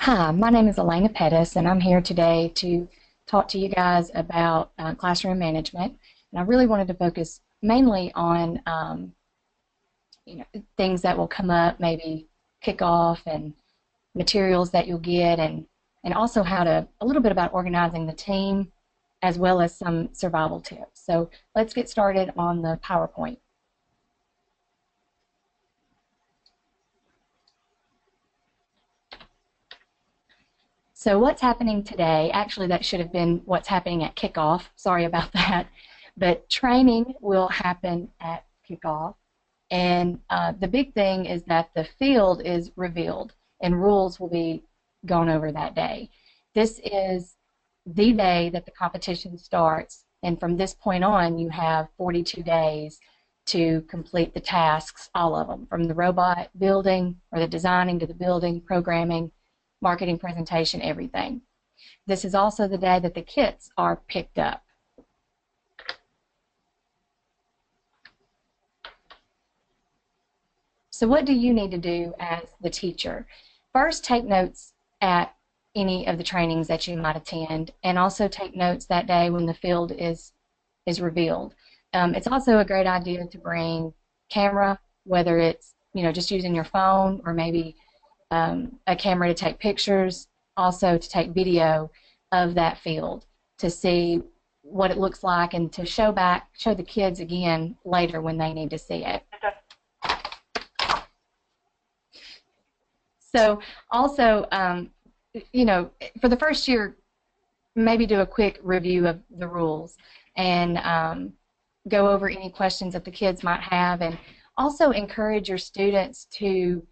Hi, my name is Elena Pettis, and I'm here today to talk to you guys about classroom management. And I really wanted to focus mainly on things that will come up, maybe kickoff and materials that you'll get, and also a little bit about organizing the team, as well as some survival tips. So let's get started on the PowerPoint. So what's happening today, actually that should have been what's happening at kickoff, sorry about that, but training will happen at kickoff, and the big thing is that the field is revealed and rules will be gone over that day. This is the day that the competition starts, and from this point on you have 42 days to complete the tasks, all of them, from the robot building or the designing to the building, programming, marketing, presentation, everything. This is also the day that the kits are picked up. So what do you need to do as the teacher? First, take notes at any of the trainings that you might attend, and also take notes that day when the field is revealed. It's also a great idea to bring camera, whether it's just using your phone or maybe a camera to take pictures, also to take video of that field to see what it looks like and to show the kids again later when they need to see it. So also, for the first year, maybe do a quick review of the rules and go over any questions that the kids might have, and also encourage your students to,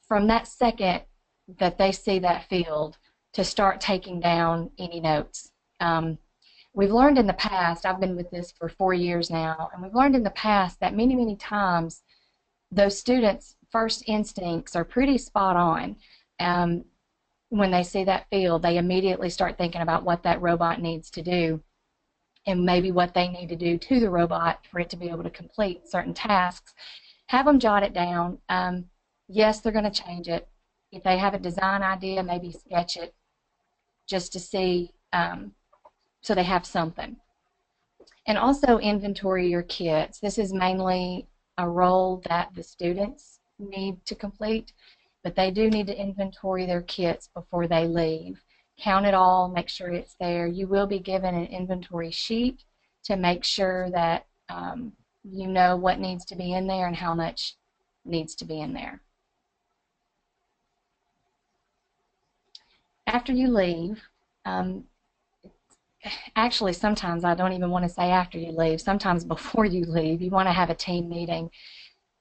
from that second that they see that field, to start taking down any notes. We've learned in the past, I've been with this for 4 years now, and we've learned in the past that many, many times those students' first instincts are pretty spot on. When they see that field, they immediately start thinking about what that robot needs to do and maybe what they need to do to the robot for it to be able to complete certain tasks. Have them jot it down. Yes, they're going to change it. If they have a design idea, maybe sketch it just to see, so they have something. And also inventory your kits. This is mainly a role that the students need to complete, but they do need to inventory their kits before they leave. Count it all, make sure it's there. You will be given an inventory sheet to make sure that you know what needs to be in there and how much needs to be in there. After you leave, actually sometimes I don't even want to say after you leave, sometimes before you leave, you want to have a team meeting.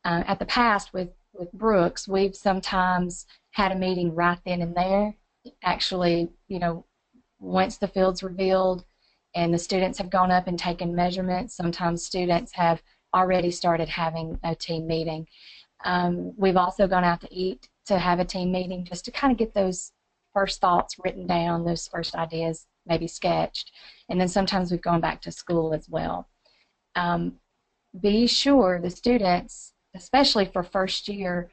At the past with Brooks, we've sometimes had a meeting right then and there. Actually, once the field's revealed and the students have gone up and taken measurements, sometimes students have already started having a team meeting. We've also gone out to eat to have a team meeting just to kind of get those first thoughts written down, those first ideas maybe sketched, and then sometimes we've gone back to school as well. Be sure the students, especially for first year,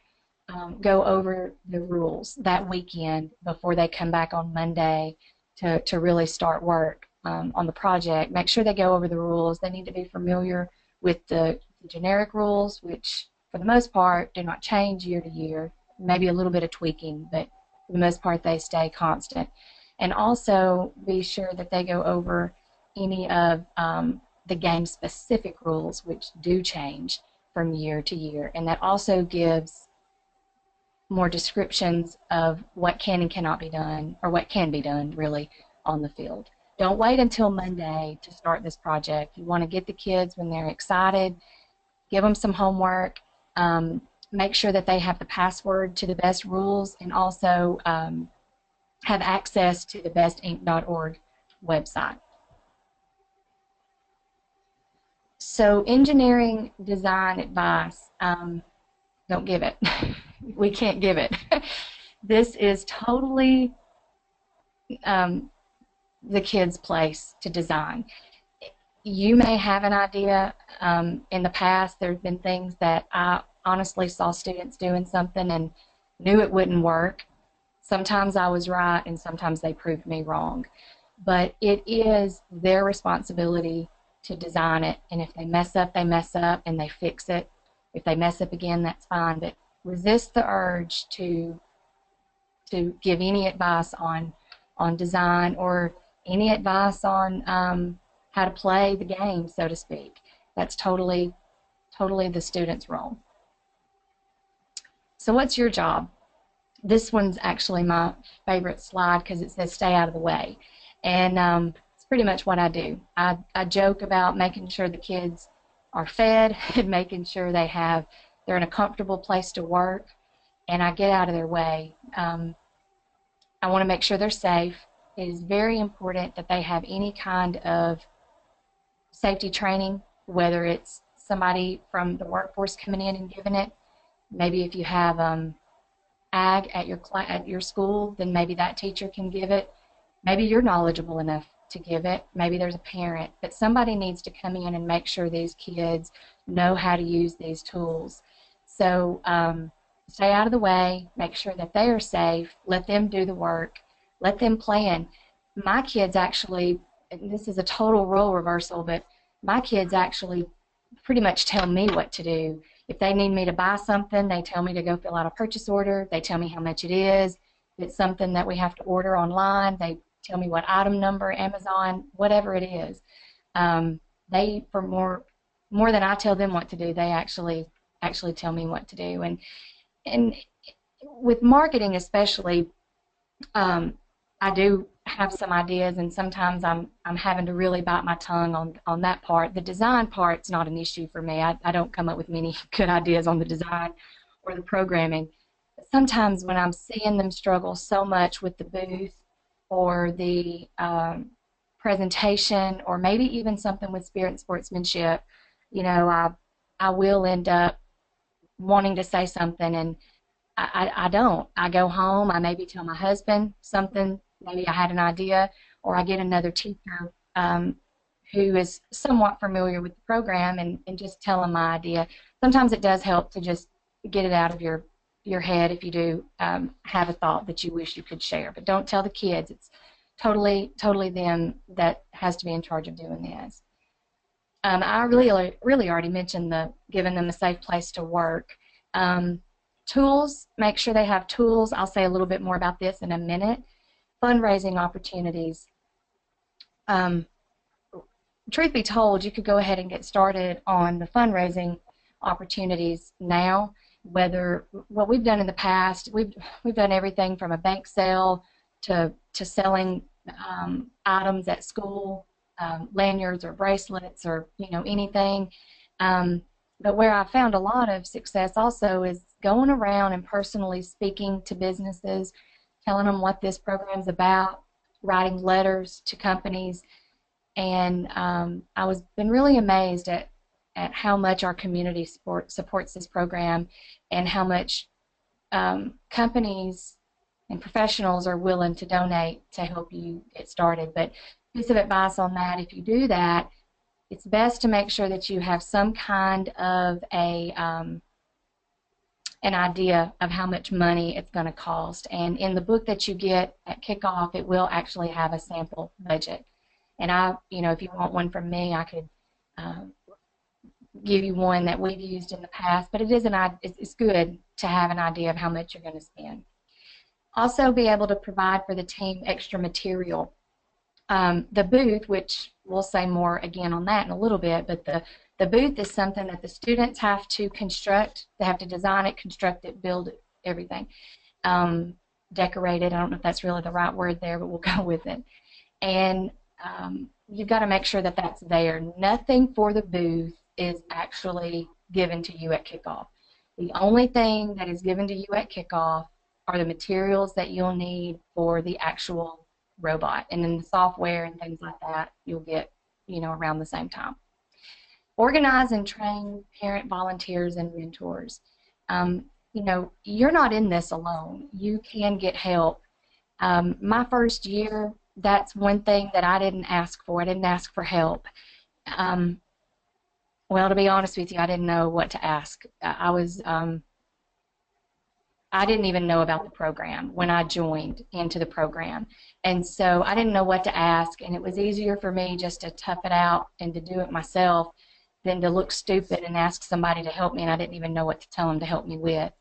go over the rules that weekend before they come back on Monday to really start work on the project. Make sure they go over the rules. They need to be familiar with the generic rules, which for the most part do not change year to year, maybe a little bit of tweaking, but for the most part they stay constant. And also be sure that they go over any of the game-specific rules, which do change from year to year, and that also gives more descriptions of what can and cannot be done, or what can be done really on the field. Don't wait until Monday to start this project. You want to get the kids when they're excited, give them some homework, make sure that they have the password to the best rules, and also have access to the bestinc.org website. So engineering design advice, don't give it. We can't give it. This is totally the kids' place to design. You may have an idea. In the past, there have been things that I honestly saw students doing something and knew it wouldn't work. Sometimes I was right and sometimes they proved me wrong. But it is their responsibility to design it. And if they mess up, they mess up and they fix it. If they mess up again, that's fine. But resist the urge to give any advice on design or any advice on how to play the game, so to speak. That's totally the student's role. So what's your job? This one's actually my favorite slide because it says stay out of the way. And it's pretty much what I do. I joke about making sure the kids are fed and making sure they're in a comfortable place to work, and I get out of their way. I want to make sure they're safe. It is very important that they have any kind of safety training, whether it's somebody from the workforce coming in and giving it. Maybe if you have ag at your school, then maybe that teacher can give it. Maybe you're knowledgeable enough to give it. Maybe there's a parent. But somebody needs to come in and make sure these kids know how to use these tools. So stay out of the way, make sure that they are safe, let them do the work, let them plan. My kids actually, and this is a total role reversal, but my kids actually pretty much tell me what to do. If they need me to buy something, they tell me to go fill out a purchase order. They tell me how much it is. If it's something that we have to order online, they tell me what item number, Amazon, whatever it is. They, for more than I tell them what to do, they actually tell me what to do. And with marketing especially, I do have some ideas, and sometimes I'm having to really bite my tongue on that part. The design part's not an issue for me. I don't come up with many good ideas on the design or the programming. But sometimes when I'm seeing them struggle so much with the booth or the presentation, or maybe even something with spirit and sportsmanship, you know, I will end up wanting to say something, and I don't. I go home, I maybe tell my husband something, maybe I had an idea, or I get another teacher who is somewhat familiar with the program and just tell them my idea. Sometimes it does help to just get it out of your head if you do have a thought that you wish you could share. But don't tell the kids. It's totally them that has to be in charge of doing this. I really already mentioned giving them a safe place to work. Tools, make sure they have tools. I'll say a little bit more about this in a minute. Fundraising opportunities. Truth be told, you could go ahead and get started on the fundraising opportunities now. Whether what we've done in the past, we've done everything from a bank sale to selling items at school, lanyards or bracelets or anything. But where I found a lot of success also is going around and personally speaking to businesses, telling them what this program's about, writing letters to companies, and I was been really amazed at how much our community supports this program and how much companies and professionals are willing to donate to help you get started. But piece of advice on that, if you do that, it's best to make sure that you have some kind of an idea of how much money it's going to cost. And in the book that you get at Kickoff, it will actually have a sample budget. And if you want one from me, I could give you one that we've used in the past. But it's good to have an idea of how much you're going to spend. Also, be able to provide for the team extra material. The booth, which we'll say more again on that in a little bit, but the booth is something that the students have to construct. They have to design it, construct it, build it, everything. Decorate it. I don't know if that's really the right word there, but we'll go with it. And you've got to make sure that that's there. Nothing for the booth is actually given to you at Kickoff. The only thing that is given to you at Kickoff are the materials that you'll need for the actual robot, and then the software and things like that you'll get around the same time. Organize and train parent volunteers and mentors. You're not in this alone. You can get help. My first year, that's one thing that I didn't ask for. I didn't ask for help. Well, to be honest with you, I didn't know what to ask. I was I didn't even know about the program when I joined into the program. And so I didn't know what to ask, and it was easier for me just to tough it out and to do it myself than to look stupid and ask somebody to help me, and I didn't even know what to tell them to help me with.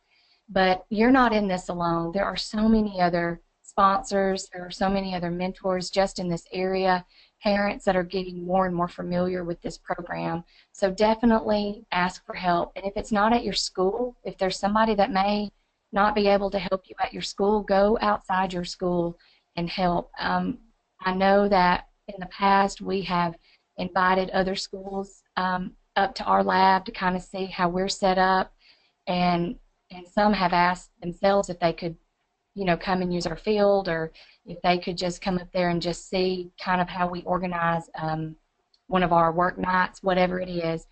But you're not in this alone. There are so many other sponsors. There are so many other mentors just in this area, parents that are getting more and more familiar with this program. So definitely ask for help. And if it's not at your school, if there's somebody that may not be able to help you at your school, go outside your school and help. I know that in the past we have invited other schools up to our lab to kind of see how we're set up, and some have asked themselves if they could, you know, come and use our field, or if they could just come up there and just see kind of how we organize one of our work nights, whatever it is.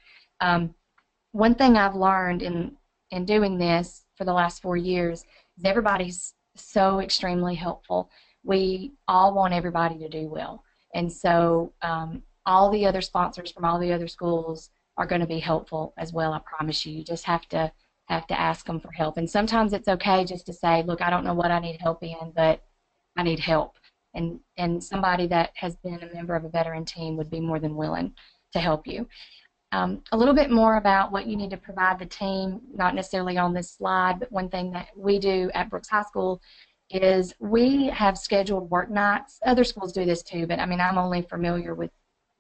One thing I've learned in doing this for the last 4 years is everybody's so extremely helpful. We all want everybody to do well. And so all the other sponsors from all the other schools are going to be helpful as well, I promise you. You just have to ask them for help. And sometimes it's okay just to say, look, I don't know what I need help in, but I need help. And somebody that has been a member of a veteran team would be more than willing to help you. A little bit more about what you need to provide the team, not necessarily on this slide, but one thing that we do at Brooks High School is we have scheduled work nights. Other schools do this too, but I mean, I'm only familiar with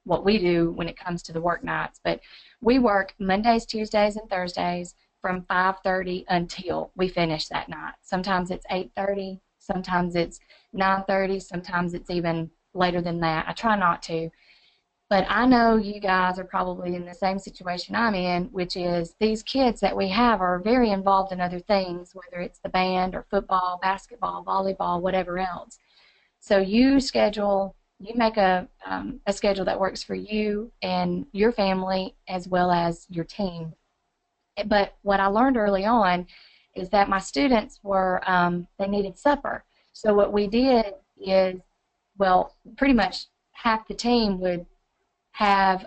what we do when it comes to the work nights. But we work Mondays, Tuesdays, and Thursdays from 5:30 until we finish that night. Sometimes it's 8:30, sometimes it's 9:30, sometimes it's even later than that. I try not to. But I know you guys are probably in the same situation I'm in, which is these kids that we have are very involved in other things, whether it's the band or football, basketball, volleyball, whatever else. So you make a schedule that works for you and your family as well as your team. But what I learned early on is that my students were, they needed supper. So what we did is, well, pretty much half the team would have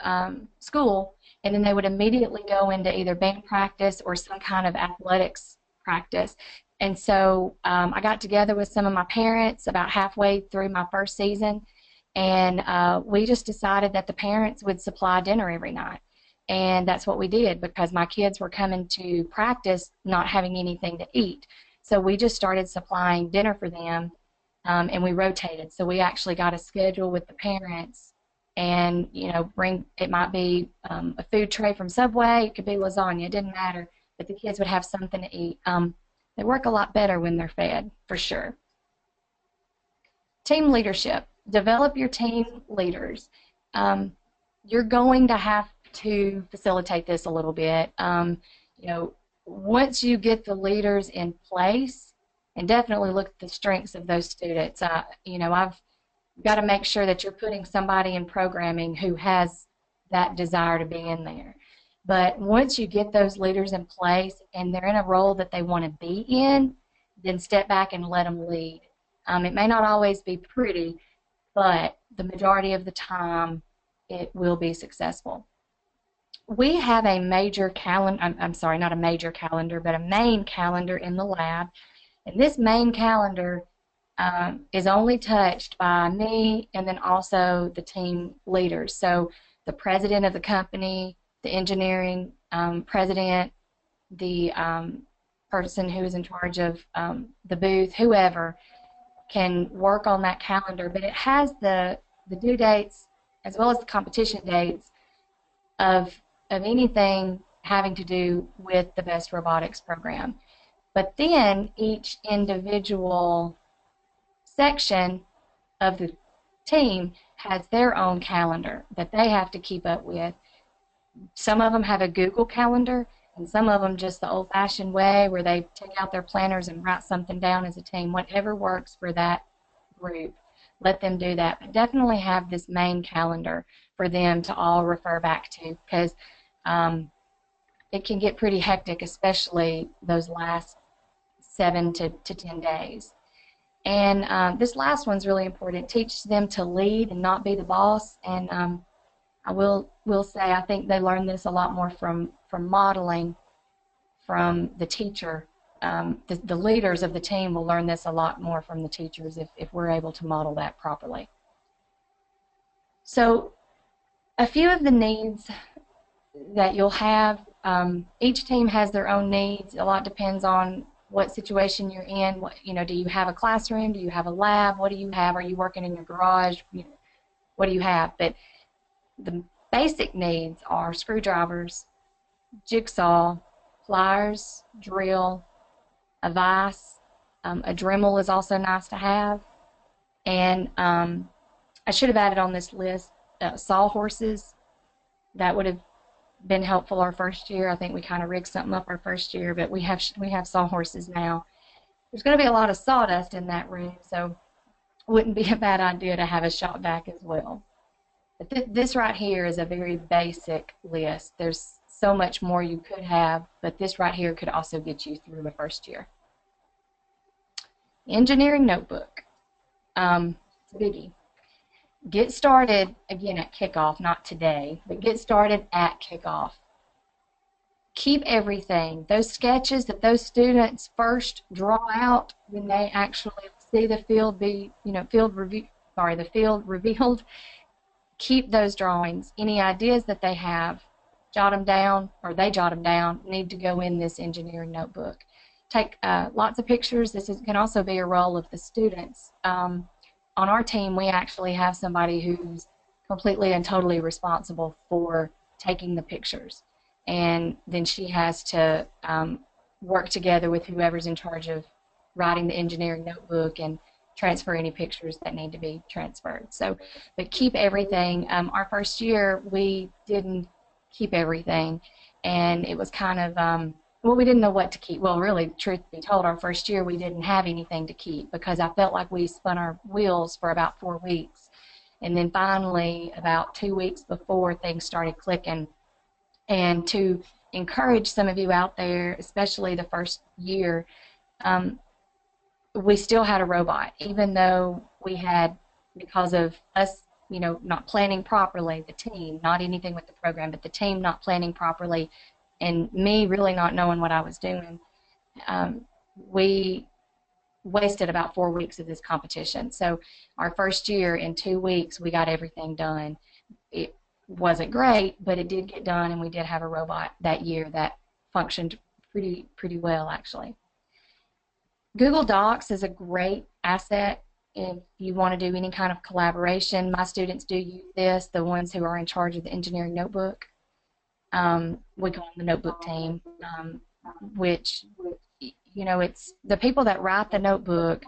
school, and then they would immediately go into either band practice or some kind of athletics practice. And so I got together with some of my parents about halfway through my first season, and we just decided that the parents would supply dinner every night. And that's what we did because my kids were coming to practice not having anything to eat. So we just started supplying dinner for them, and we rotated. So we actually got a schedule with the parents, and it might be a food tray from Subway, it could be lasagna, it didn't matter, but the kids would have something to eat. They work a lot better when they're fed, for sure. Team leadership. Develop your team leaders. You're going to have to facilitate this a little bit. Once you get the leaders in place, and definitely look at the strengths of those students. I've got to make sure that you're putting somebody in programming who has that desire to be in there. But once you get those leaders in place and they're in a role that they want to be in, then step back and let them lead. It may not always be pretty, but the majority of the time it will be successful. We have a major calendar, I'm sorry, not a major calendar, but a main calendar in the lab. And this main calendar is only touched by me and then also the team leaders. So the president of the company, the engineering president, the person who is in charge of the booth, whoever can work on that calendar. But it has the due dates as well as the competition dates of anything having to do with the Best Robotics program. But then each individual section of the team has their own calendar that they have to keep up with. Some of them have a Google calendar, and some of them just the old-fashioned way where they take out their planners and write something down as a team. Whatever works for that group, let them do that. But definitely have this main calendar for them to all refer back to, because it can get pretty hectic, especially those last 7 to 10 days. And this last one's really important. Teach them to lead and not be the boss. And I will say I think they learn this a lot more from modeling from the teacher the leaders of the team will learn this a lot more from the teachers if we're able to model that properly. So a few of the needs that you'll have, each team has their own needs. A lot depends on what situation you're in. What, do you have a classroom? Do you have a lab? What do you have? Are you working in your garage? What do you have? But the basic needs are screwdrivers, jigsaw, pliers, drill, a vise. A Dremel is also nice to have. And I should have added on this list sawhorses. That would have been helpful our first year. I think we kind of rigged something up our first year, but we have sawhorses now. There's going to be a lot of sawdust in that room, so it wouldn't be a bad idea to have a shop vac as well. But this right here is a very basic list. There's so much more you could have, but this right here could also get you through the first year. Engineering notebook. It's a biggie. Get started, again, at kickoff, not today, but get started at kickoff. Keep everything. Those sketches that those students first draw out when they actually see the field the field revealed, keep those drawings. Any ideas that they have, jot them down, or they jot them down, need to go in this engineering notebook. Take lots of pictures. This can also be a role of the students. On our team, we actually have somebody who's completely and totally responsible for taking the pictures. And then she has to work together with whoever's in charge of writing the engineering notebook and transfer any pictures that need to be transferred. So, but keep everything. Our first year, we didn't keep everything. And it was kind of, well, we didn't know what to keep. Well, really, truth be told, our first year we didn't have anything to keep because I felt like we spun our wheels for about 4 weeks. And then finally, about 2 weeks before, things started clicking. And to encourage some of you out there, especially the first year, we still had a robot, even though we had, because of us, not planning properly, the team, not anything with the program, but the team not planning properly, and me really not knowing what I was doing, we wasted about 4 weeks of this competition. So our first year, in 2 weeks, we got everything done. It wasn't great, but it did get done, and we did have a robot that year that functioned pretty well, actually. Google Docs is a great asset if you want to do any kind of collaboration. My students do use this, the ones who are in charge of the engineering notebook. We call them the notebook team, which, it's the people that write the notebook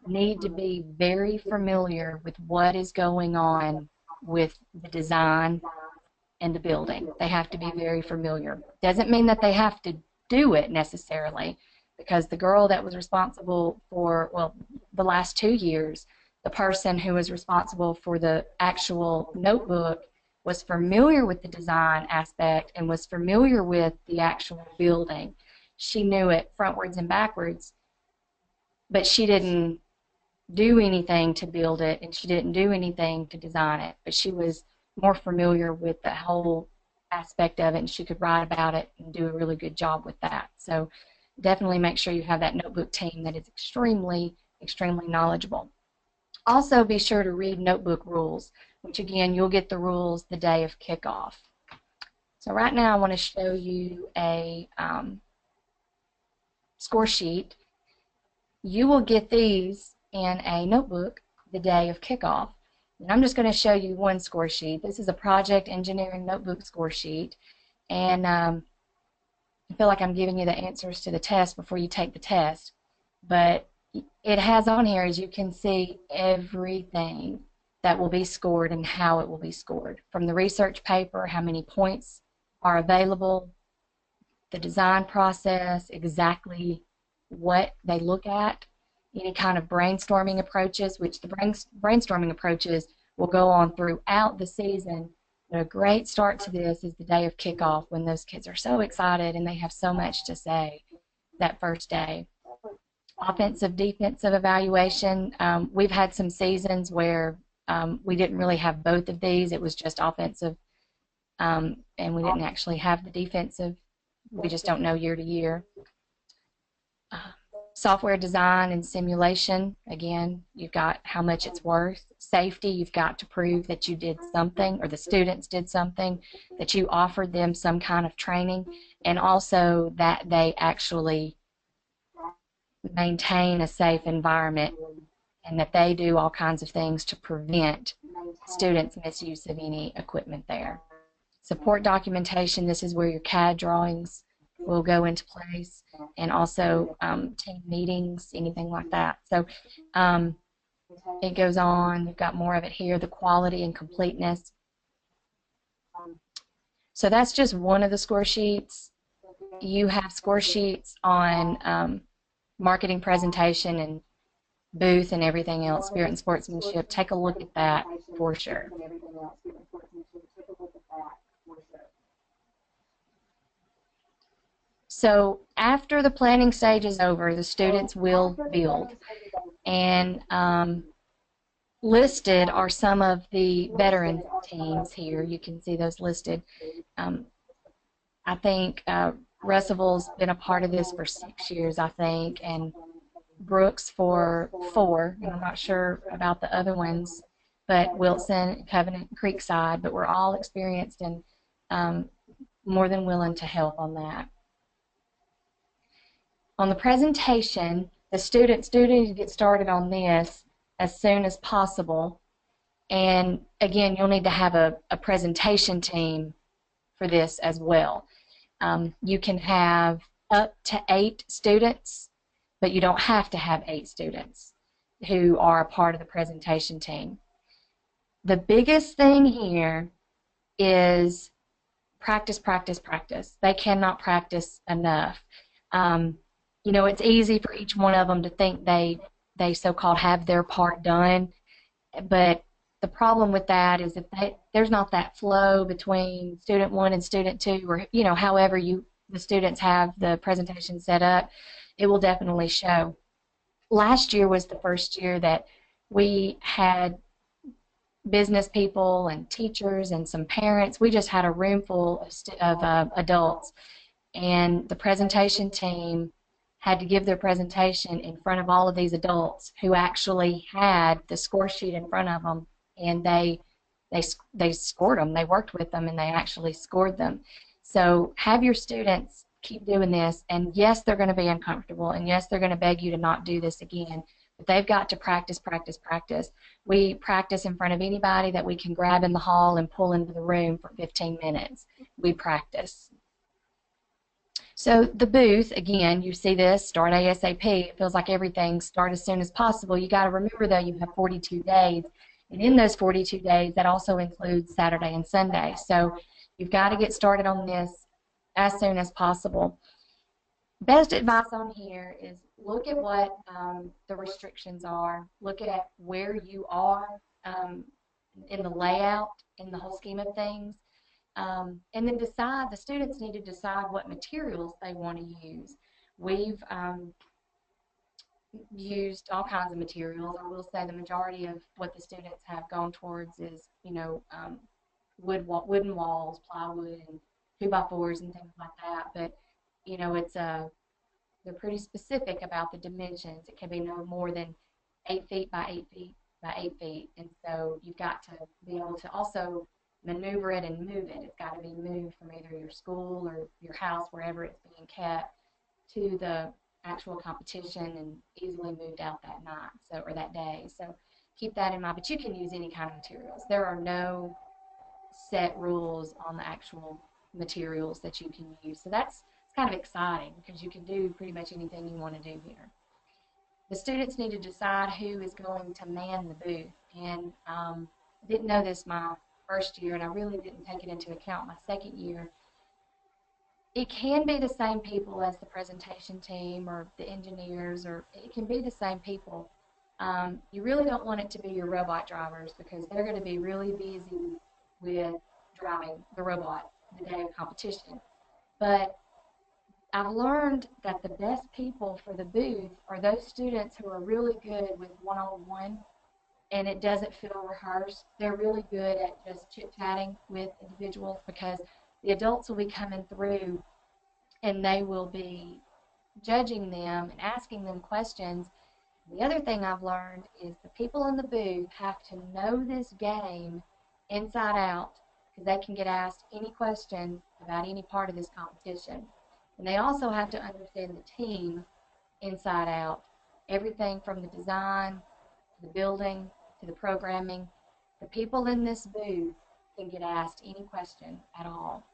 need to be very familiar with what is going on with the design and the building. They have to be very familiar. Doesn't mean that they have to do it necessarily, because the girl that was responsible for, the last 2 years, the person who was responsible for the actual notebook was familiar with the design aspect and was familiar with the actual building. She knew it frontwards and backwards, but she didn't do anything to build it, and she didn't do anything to design it, but she was more familiar with the whole aspect of it, and she could write about it and do a really good job with that. So definitely make sure you have that notebook team that is extremely knowledgeable. Also, be sure to read notebook rules, which again, you'll get the rules the day of kickoff. So right now I want to show you a score sheet. You will get these in a notebook the day of kickoff. And I'm just going to show you one score sheet. This is a project engineering notebook score sheet. And I feel like I'm giving you the answers to the test before you take the test. But it has on here, as you can see, everything that will be scored and how it will be scored. From the research paper, how many points are available, the design process, exactly what they look at, any kind of brainstorming approaches, which the brainstorming approaches will go on throughout the season. But a great start to this is the day of kickoff, when those kids are so excited and they have so much to say that first day. Offensive, defensive evaluation. We've had some seasons where we didn't really have both of these. It was just offensive, and we didn't actually have the defensive. We just don't know year to year. Software design and simulation, again, you've got how much it's worth. Safety, you've got to prove that you did something, or the students did something, that you offered them some kind of training, and also that they actually maintain a safe environment and that they do all kinds of things to prevent students' misuse of any equipment there. Support documentation, this is where your CAD drawings will go into place, and also team meetings, anything like that. So it goes on. You've got more of it here, the quality and completeness. So that's just one of the score sheets. You have score sheets on marketing, presentation, and booth and everything else, spirit and sportsmanship. Take a look at that for sure. So after the planning stage is over, the students will build. And listed are some of the veteran teams here. You can see those listed. I think Russellville's been a part of this for 6 years, I think, and Brooks for 4. And I'm not sure about the other ones, but Wilson, Covenant, Creekside, but we're all experienced and more than willing to help on that. On the presentation, the students do need to get started on this as soon as possible. And again, you'll need to have a presentation team for this as well. You can have up to 8 students, but you don't have to have 8 students who are a part of the presentation team. The biggest thing here is practice, practice, practice. They cannot practice enough. You know, it's easy for each one of them to think they so-called have their part done, but the problem with that is if there's not that flow between student 1 and student 2, or you know, however the students have the presentation set up, it will definitely show. Last year was the first year that we had business people and teachers and some parents. We just had a room full of adults, and the presentation team had to give their presentation in front of all of these adults who actually had the score sheet in front of them, and they scored them. They worked with them, and they actually scored them. So have your students keep doing this, and yes, they're going to be uncomfortable, and yes, they're going to beg you to not do this again, but they've got to practice, practice, practice. We practice in front of anybody that we can grab in the hall and pull into the room for 15 minutes. We practice. So the booth, again, you see this, start ASAP. It feels like everything start as soon as possible. You got to remember, though, you have 42 days. And in those 42 days, that also includes Saturday and Sunday. So you've got to get started on this as soon as possible. Best advice on here is look at what the restrictions are. Look at where you are in the layout, in the whole scheme of things. And then decide, the students need to decide what materials they want to use. We've used all kinds of materials. I will say the majority of what the students have gone towards is, you know, wooden walls, plywood, and 2x4s and things like that. But, you know, they're pretty specific about the dimensions. It can be no more than 8 feet by 8 feet by 8 feet. And so you've got to be able to also maneuver it and move it. It's got to be moved from either your school or your house, wherever it's being kept, to the actual competition and easily moved out that night, so, or that day. So keep that in mind. But you can use any kind of materials. There are no set rules on the actual materials that you can use. So that's kind of exciting because you can do pretty much anything you want to do here. The students need to decide who is going to man the booth. And didn't know this my first year, and I really didn't take it into account my second year. It can be the same people as the presentation team or the engineers, or it can be the same people. You really don't want it to be your robot drivers because they're going to be really busy with driving the robot the day of competition. But I've learned that the best people for the booth are those students who are really good with one-on-one, and it doesn't feel rehearsed. They're really good at just chit-chatting with individuals because the adults will be coming through and they will be judging them and asking them questions. The other thing I've learned is the people in the booth have to know this game inside out because they can get asked any questions about any part of this competition. And they also have to understand the team inside out, everything from the design to the building to the programming. The people in this booth can get asked any question at all.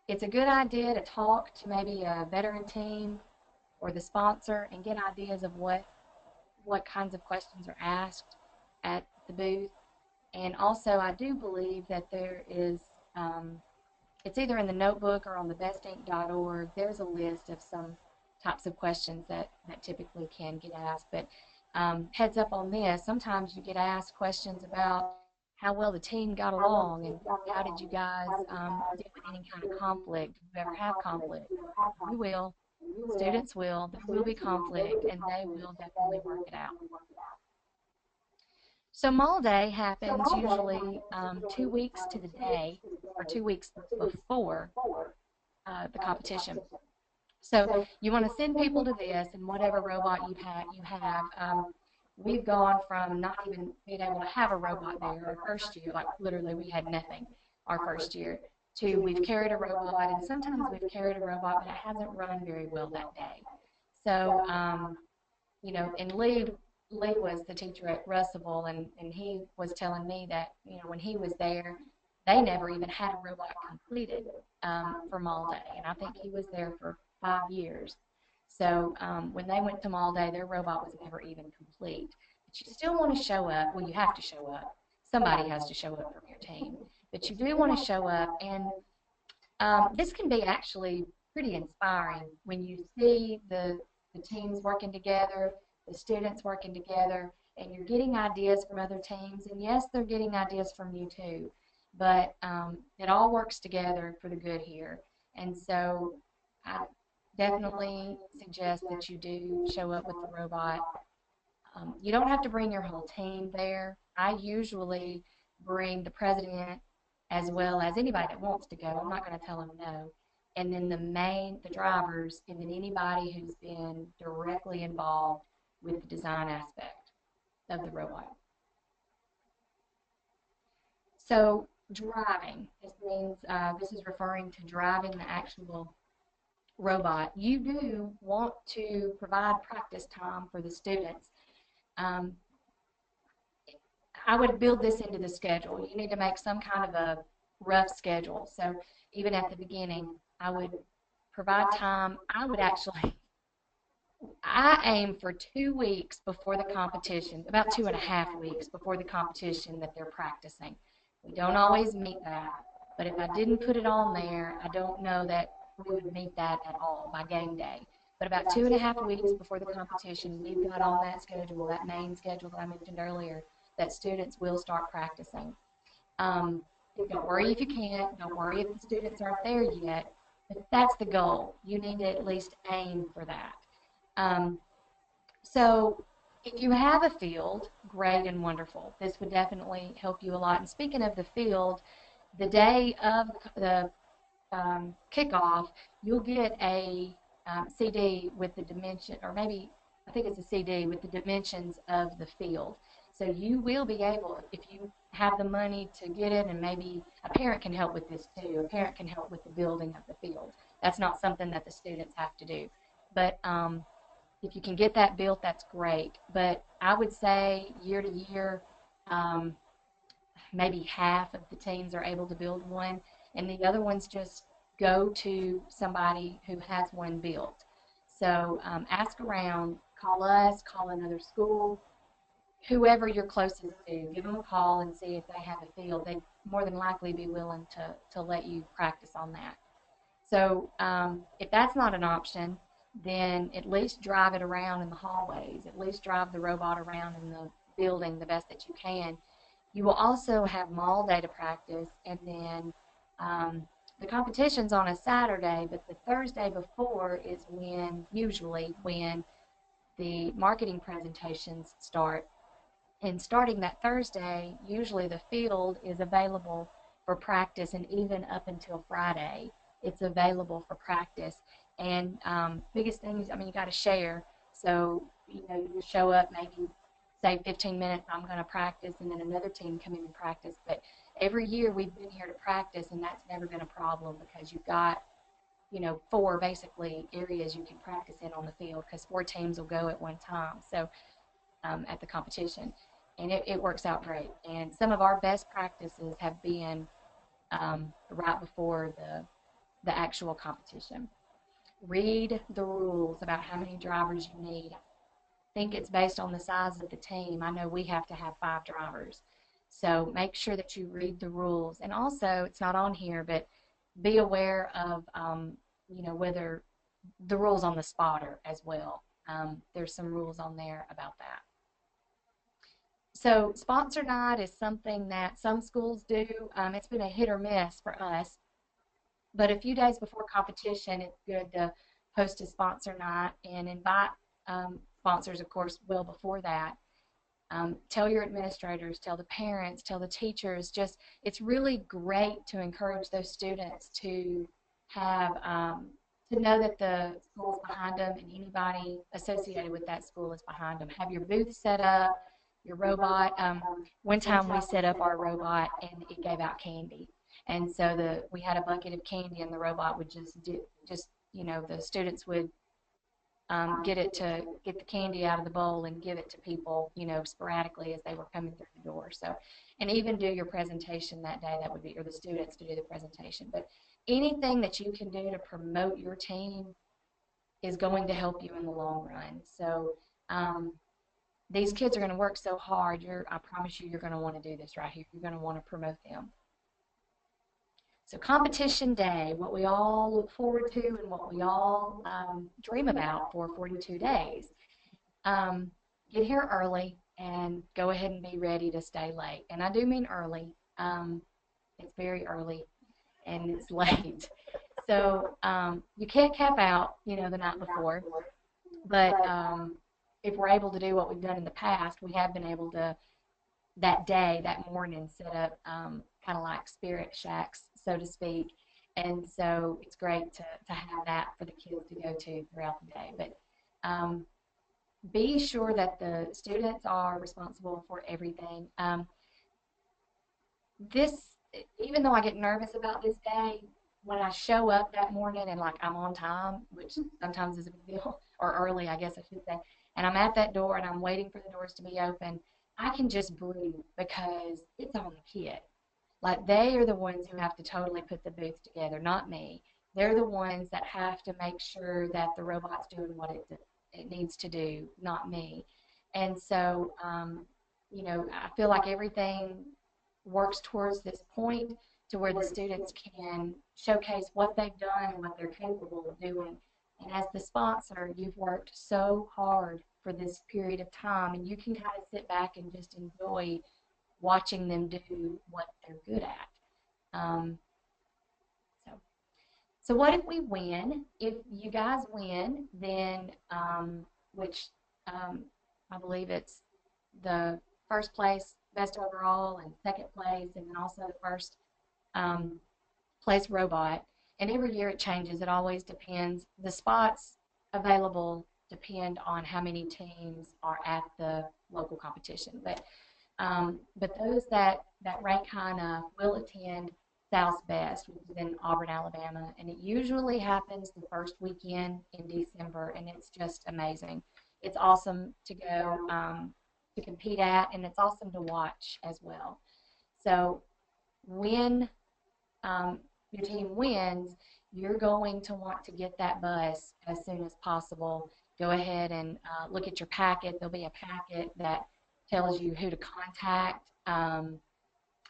It's a good idea to talk to maybe a veteran team or the sponsor and get ideas of what kinds of questions are asked at the booth. And also, I do believe that there is, it's either in the notebook or on the bestinc.org, there's a list of some types of questions that typically can get asked. But heads up on this, sometimes you get asked questions about how well the team got along and how did you guys deal with any kind of conflict. If you ever have conflict, you will. Students will. There will be conflict, and they will definitely work it out. So Mall Day happens usually 2 weeks to the day, or 2 weeks before the competition. So you want to send people to this, and whatever robot you have. We've gone from not even being able to have a robot there our first year, like literally we had nothing our first year, to we've carried a robot, and sometimes we've carried a robot, but it hasn't run very well that day. So, and Lee was the teacher at Russellville, and he was telling me that, when he was there, they never even had a robot completed for Mall Day, and I think he was there for 5 years. So when they went to Mall Day, their robot was never even complete. But you still want to show up. Well, you have to show up. Somebody has to show up from your team. But you do want to show up, and this can be actually pretty inspiring when you see the teams working together, the students working together, and you're getting ideas from other teams. And yes, they're getting ideas from you too, but it all works together for the good here. And so I definitely suggest that you do show up with the robot. You don't have to bring your whole team there. I usually bring the president as well as anybody that wants to go. I'm not going to tell them no. And then the drivers, and then anybody who's been directly involved with the design aspect of the robot. So driving, this means, this is referring to driving the actual robot. You do want to provide practice time for the students. I would build this into the schedule. You need to make some kind of a rough schedule. So even at the beginning, I would provide time. I aim for 2 weeks before the competition, about 2.5 weeks before the competition that they're practicing. We don't always meet that, but if I didn't put it on there, I don't know that we would meet that at all by game day. But about 2.5 weeks before the competition, we've got on that schedule, that main schedule that I mentioned earlier, that students will start practicing. Don't worry if you can't. Don't worry if the students aren't there yet. But that's the goal. You need to at least aim for that. So if you have a field, great and wonderful. This would definitely help you a lot. And speaking of the field, the day of the kickoff, you'll get a CD with the dimension, or maybe I think it's a CD with the dimensions of the field. So you will be able, if you have the money to get it, and maybe a parent can help with this too. A parent can help with the building of the field. That's not something that the students have to do. But if you can get that built, that's great. But I would say year to year, maybe half of the teams are able to build one, and the other ones just go to somebody who has one built. So ask around, call us, call another school, whoever you're closest to, give them a call and see if they have a field. They'd more than likely be willing to let you practice on that. So if that's not an option, then at least drive it around in the hallways. At least drive the robot around in the building the best that you can. You will also have Mall Day to practice, and then the competition's on a Saturday, but the Thursday before is usually when the marketing presentations start. And starting that Thursday, usually the field is available for practice, and even up until Friday, it's available for practice. And biggest thing is, I mean, you got to share. So, you know, you show up maybe say 15 minutes, I'm going to practice, and then another team come in and practice. But every year we've been here to practice, and that's never been a problem because you've got, you know, four basically areas you can practice in on the field because four teams will go at one time. So at the competition, and it works out great. And some of our best practices have been right before the actual competition. Read the rules about how many drivers you need. I think it's based on the size of the team. I know we have to have 5 drivers. So make sure that you read the rules. And also, it's not on here, but be aware of, you know, whether the rules on the spotter as well. There's some rules on there about that. So sponsor night is something that some schools do. It's been a hit or miss for us. But a few days before competition, it's good to host a sponsor night and invite sponsors, of course, well before that. Tell your administrators, tell the parents, tell the teachers. Just it's really great to encourage those students to have to know that the school's behind them and anybody associated with that school is behind them. Have your booth set up, your robot. One time we set up our robot and it gave out candy. And so we had a bucket of candy and the robot would just you know, the students would get the candy out of the bowl and give it to people, you know, sporadically as they were coming through the door. So, and even do your presentation that day, that would be, or the students to do the presentation. But anything that you can do to promote your team is going to help you in the long run. So, these kids are going to work so hard. I promise you, you're going to want to do this right here. You're going to want to promote them. So competition day, what we all look forward to and what we all dream about for 42 days. Get here early and go ahead and be ready to stay late. And I do mean early. It's very early and it's late. So you can't cap out, you know, the night before. But if we're able to do what we've done in the past, we have been able to that day, that morning, set up kind of like spirit shacks, so to speak. And so it's great to have that for the kids to go to throughout the day. But be sure that the students are responsible for everything. This, even though I get nervous about this day, when I show up that morning and like I'm on time, which sometimes is a big deal, or early, I guess I should say, and I'm at that door and I'm waiting for the doors to be open, I can just breathe because it's on the kid. Like they are the ones who have to totally put the booth together, not me. They're the ones that have to make sure that the robot's doing what it needs to do, not me. And so, you know, I feel like everything works towards this point to where the students can showcase what they've done and what they're capable of doing. And as the sponsor, you've worked so hard for this period of time, and you can kind of sit back and just enjoy watching them do what they're good at. Um, so, so what if we win? If you guys win, then which I believe it's the first place, best overall, and second place, and then also the first um, place robot. And every year it changes. It always depends. The spots available depend on how many teams are at the local competition. But those that rank high enough will attend South's Best, which is in Auburn, Alabama, and it usually happens the first weekend in December, and it's just amazing. It's awesome to go to compete at, and it's awesome to watch as well. So when your team wins, you're going to want to get that bus as soon as possible. Go ahead and look at your packet. There'll be a packet that tells you who to contact. Her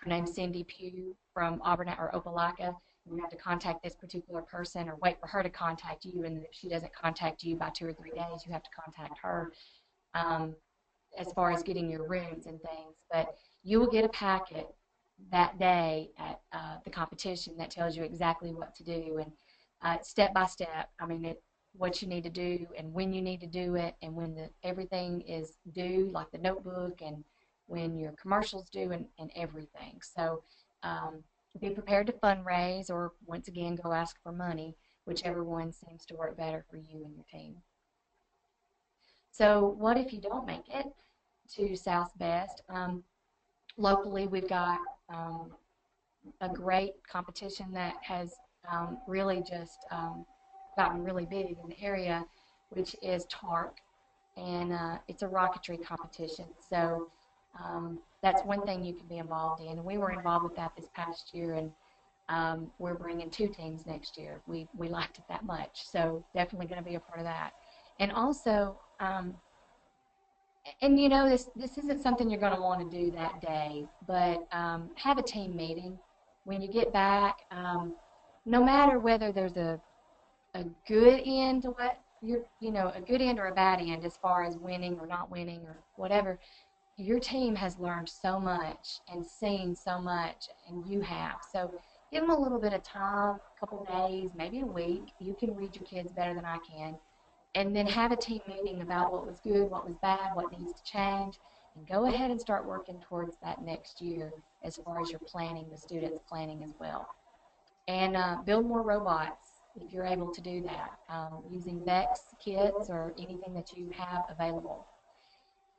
name's Cindy Pugh from Auburn or Opelika. You have to contact this particular person or wait for her to contact you. And if she doesn't contact you by 2 or 3 days, you have to contact her as far as getting your rooms and things. But you will get a packet that day at the competition that tells you exactly what to do and step by step. I mean, what you need to do and when you need to do it and when everything is due, like the notebook and when your commercials due and everything. So be prepared to fundraise or once again go ask for money. whichever one seems to work better for you and your team. So what if you don't make it to South Best? Locally, we've got a great competition that has really just gotten really big in the area, which is TARC, and it's a rocketry competition. So that's one thing you can be involved in. And we were involved with that this past year, and we're bringing 2 teams next year. We liked it that much, so definitely going to be a part of that. And also, and you know, this isn't something you're going to want to do that day, but have a team meeting when you get back. No matter whether there's a good end to what you're, a good end or a bad end as far as winning or not winning or whatever, your team has learned so much and seen so much, and you have. So give them a little bit of time, a couple days, maybe a week. You can read your kids better than I can. And then have a team meeting about what was good, what was bad, what needs to change, and go ahead and start working towards that next year as far as your planning, the students' planning as well. And build more robots if you're able to do that, using VEX kits or anything that you have available.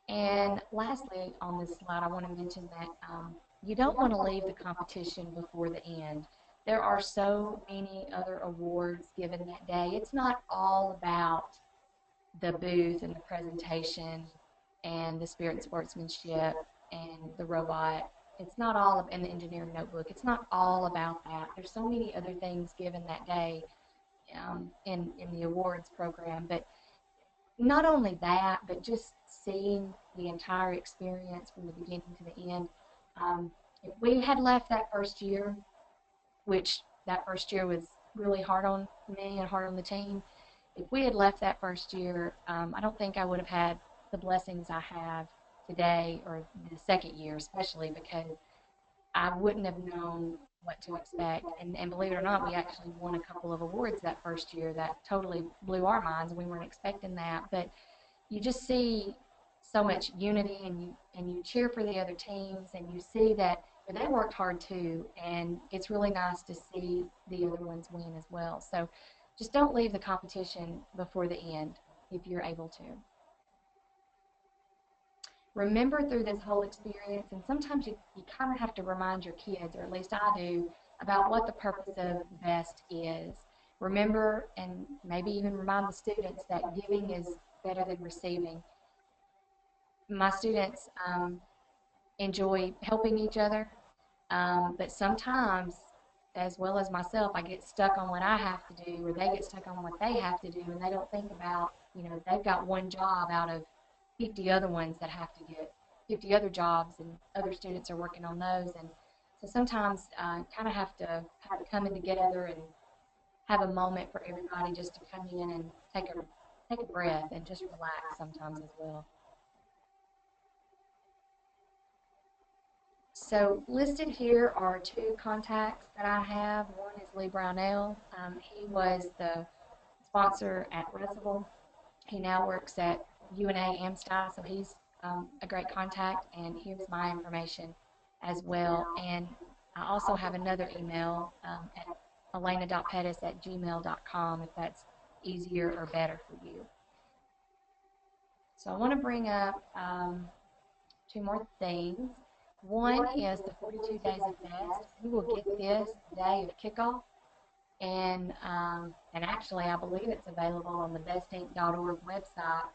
And lastly, on this slide, I want to mention that you don't want to leave the competition before the end. There are so many other awards given that day. It's not all about the booth and the presentation and the spirit and sportsmanship and the robot. It's not all in the engineering notebook. It's not all about that. There's so many other things given that day in the awards program. But not only that, but just seeing the entire experience from the beginning to the end. If we had left that first year, which that first year was really hard on me and hard on the team, if we had left that first year, I don't think I would have had the blessings I have today, or the second year especially, because I wouldn't have known what to expect. And believe it or not, we actually won a couple of awards that first year that totally blew our minds, and we weren't expecting that. But you just see so much unity, and you cheer for the other teams, and you see that they worked hard too, and it's really nice to see the other ones win as well. So just don't leave the competition before the end if you're able to. Remember through this whole experience, and sometimes you kind of have to remind your kids, or at least I do, about what the purpose of BEST is. Remember, and maybe even remind the students, that giving is better than receiving. My students enjoy helping each other, but sometimes, as well as myself, I get stuck on what I have to do, or they get stuck on what they have to do, and they don't think about, they've got one job out of 50 other ones that have to get 50 other jobs, and other students are working on those. And so sometimes kind of have to come in together and have a moment for everybody just to come in and take a breath and just relax sometimes as well. So listed here are 2 contacts that I have. One is Lee Brownell. He was the sponsor at Russellville. He now works at UNA Amsty, so he's a great contact, and here's my information as well. And I also have another email at elena.pettis@gmail.com if that's easier or better for you. So I want to bring up 2 more things. One is the 42 Days of BEST. You will get this the day of kickoff, and actually I believe it's available on the bestinc.org website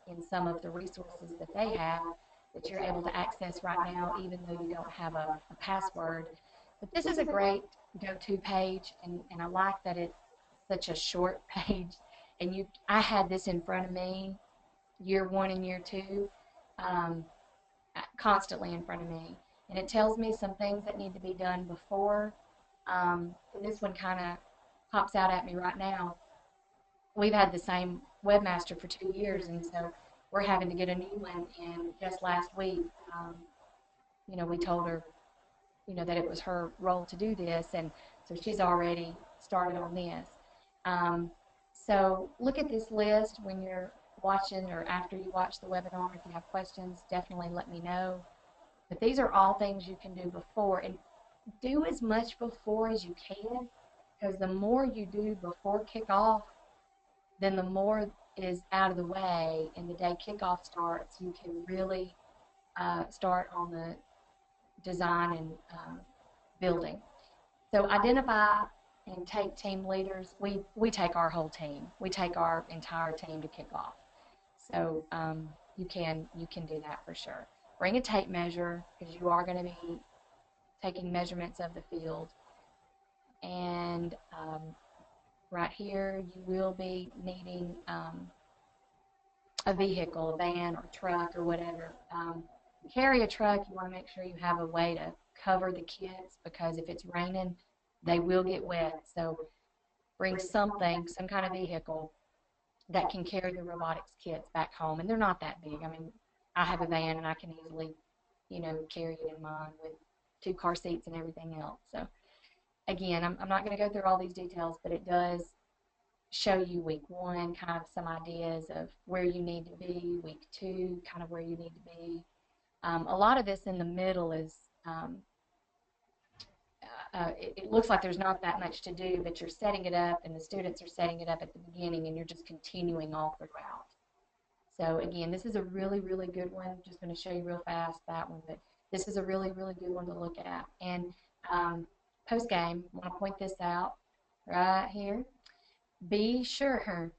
in some of the resources that they have that you're able to access right now, even though you don't have a password. But this is a great go-to page, and I like that it's such a short page. And I had this in front of me, year 1 and year 2. Constantly in front of me, and it tells me some things that need to be done before. This one kind of pops out at me right now. We've had the same webmaster for 2 years, and so we're having to get a new one. And just last week, we told her, that it was her role to do this, and so she's already started on this. So look at this list when you're watching, or after you watch the webinar. If you have questions, definitely let me know. But these are all things you can do before, and do as much before as you can, because the more you do before kickoff, then the more is out of the way, and the day kickoff starts, you can really start on the design and building. So identify and take team leaders. We take our whole team. We take our entire team to kick off. So you can do that for sure. Bring a tape measure because you are going to be taking measurements of the field. And right here, you will be needing a vehicle, a van or truck or whatever. Carry a truck, you want to make sure you have a way to cover the kids because if it's raining, they will get wet. So bring something, some kind of vehicle that can carry the robotics kits back home. And they're not that big. I mean, I have a van and I can easily, carry it in mine with 2 car seats and everything else. So again, I'm not going to go through all these details, but it does show you week 1 kind of some ideas of where you need to be, week 2 kind of where you need to be. A lot of this in the middle is it looks like there's not that much to do, but you're setting it up and the students are setting it up at the beginning and you're just continuing all throughout. So again, this is a really, really good one. Just going to show you real fast that one, but this is a really, really good one to look at. And post-game, I want to point this out right here. Be sure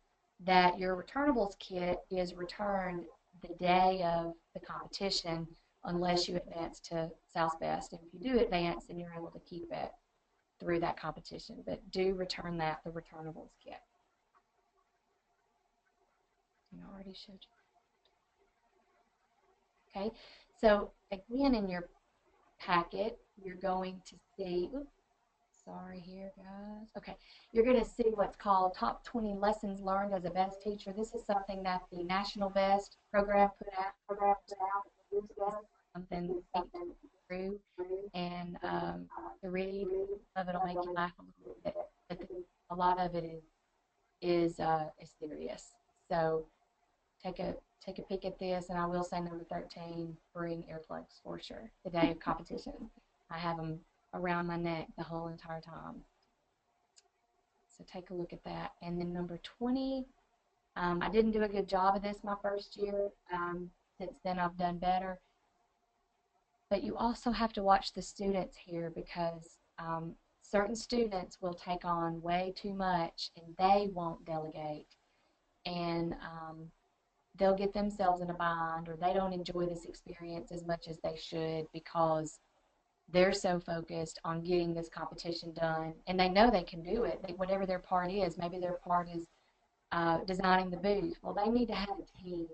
that your returnables kit is returned the day of the competition unless you advance to South's Best. And if you do advance, then you're able to keep it through that competition. But do return the returnables kit. I already showed you. Okay, so again in your packet, you're going to see, sorry here, guys. Okay, you're going to see what's called Top 20 Lessons Learned as a Best Teacher. This is something that the National Best program put out years ago. Something to think through and to read. Some of it will make you laugh a little bit, but a lot of it is serious. So take a peek at this, and I will say number 13, bring earplugs for sure. The day of competition, I have them around my neck the whole entire time. So take a look at that. And then number 20, I didn't do a good job of this my first year. Since then I've done better. But you also have to watch the students here because certain students will take on way too much and they won't delegate. And they'll get themselves in a bind or they don't enjoy this experience as much as they should because they're so focused on getting this competition done, and they know they can do it. Whatever their part is, maybe their part is designing the booth. Well, they need to have a team,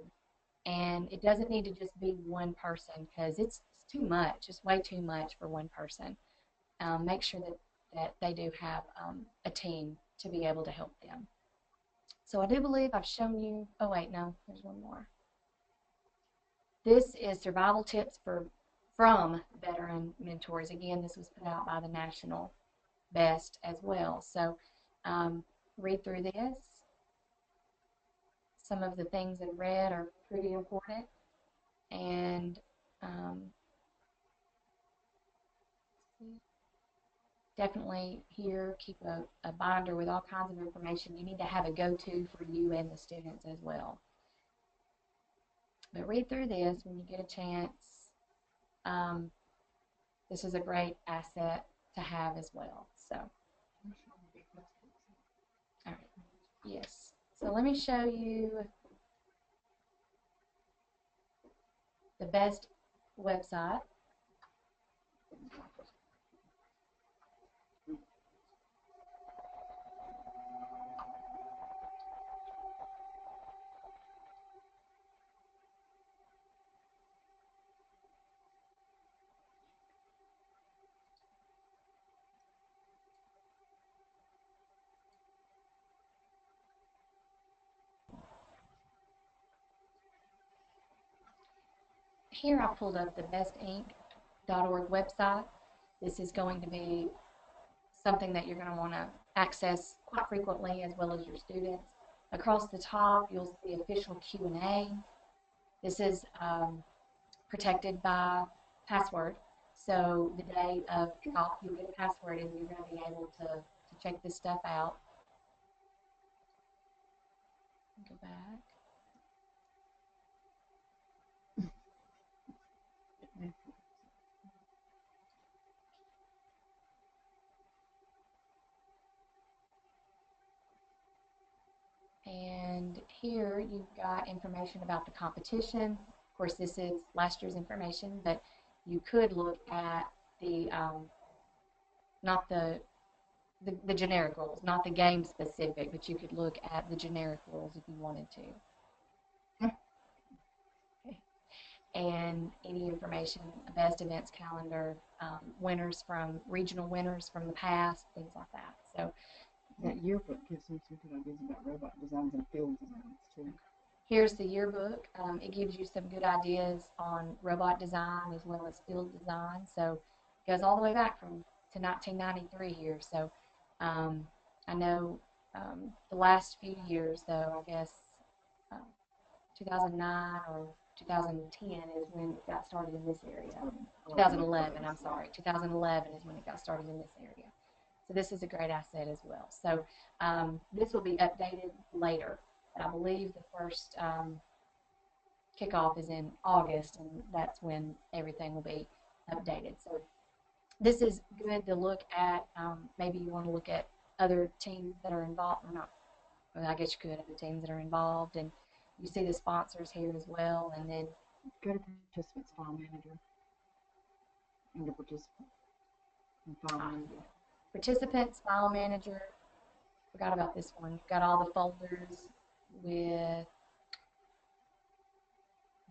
and it doesn't need to just be one person because it's too much. It's way too much for one person. Make sure that they do have a team to be able to help them. So I do believe I've shown you, oh wait, no, there's one more. This is survival tips from veteran mentors. Again, this was put out by the National Best as well. So read through this. Some of the things in red are pretty important. And definitely here, keep a binder with all kinds of information. You need to have a go-to for you and the students as well. But read through this when you get a chance. This is a great asset to have as well. So, all right, yes. So let me show you the best website. Here I pulled up the bestinc.org website. This is going to be something that you're going to want to access quite frequently as well as your students. Across the top, you'll see official Q&A. This is protected by password. So the day of kickoff, you'll get a password and you're going to be able to check this stuff out. Go back. And here you've got information about the competition. Of course, this is last year's information, but you could look at the not the generic rules, not the game specific, but you could look at the generic rules if you wanted to. And any information, a best events calendar, winners from regional winners from the past, things like that. So that yearbook gives me some good ideas about robot designs and field designs too. Here's the yearbook. It gives you some good ideas on robot design as well as field design. So it goes all the way back to 1993 here. So I know the last few years, though, I guess 2009 or 2010 is when it got started in this area. 2011, I'm sorry. 2011 is when it got started in this area. So this is a great asset as well. So this will be updated later. I believe the first kickoff is in August, and that's when everything will be updated. So this is good to look at. Maybe you want to look at other teams that are involved, or not. Well, I guess you could, other teams that are involved, and you see the sponsors here as well, and then go to participants file manager. Under participant and file manager. Participants, file manager. Forgot about this one. You've got all the folders with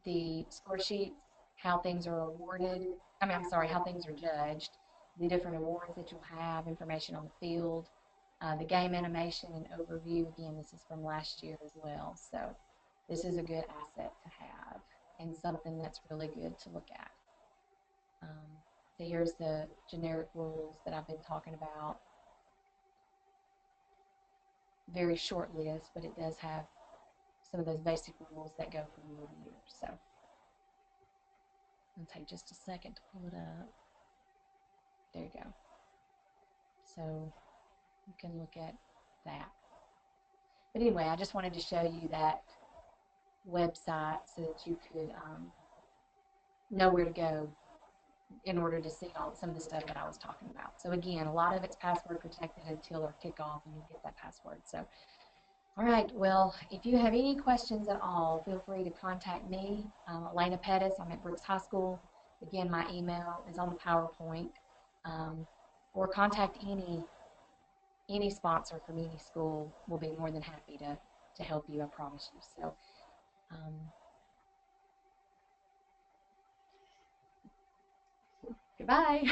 the score sheets, how things are awarded. I'm sorry, how things are judged, the different awards that you'll have, information on the field, the game animation and overview. Again, this is from last year as well. So this is a good asset to have and something that's really good to look at. So here's the generic rules that I've been talking about. Very short list, but it does have some of those basic rules that go from year to year. So it'll take just a second to pull it up. There you go. So you can look at that. But anyway, I just wanted to show you that website so that you could know where to go in order to see some of the stuff that I was talking about. So again, a lot of it's password protected until our kickoff, and you get that password. So, all right. Well, if you have any questions at all, feel free to contact me, Elena Pettis. I'm at Brooks High School. Again, my email is on the PowerPoint, or contact any sponsor from any school. We'll be more than happy to help you. I promise you. So. Goodbye.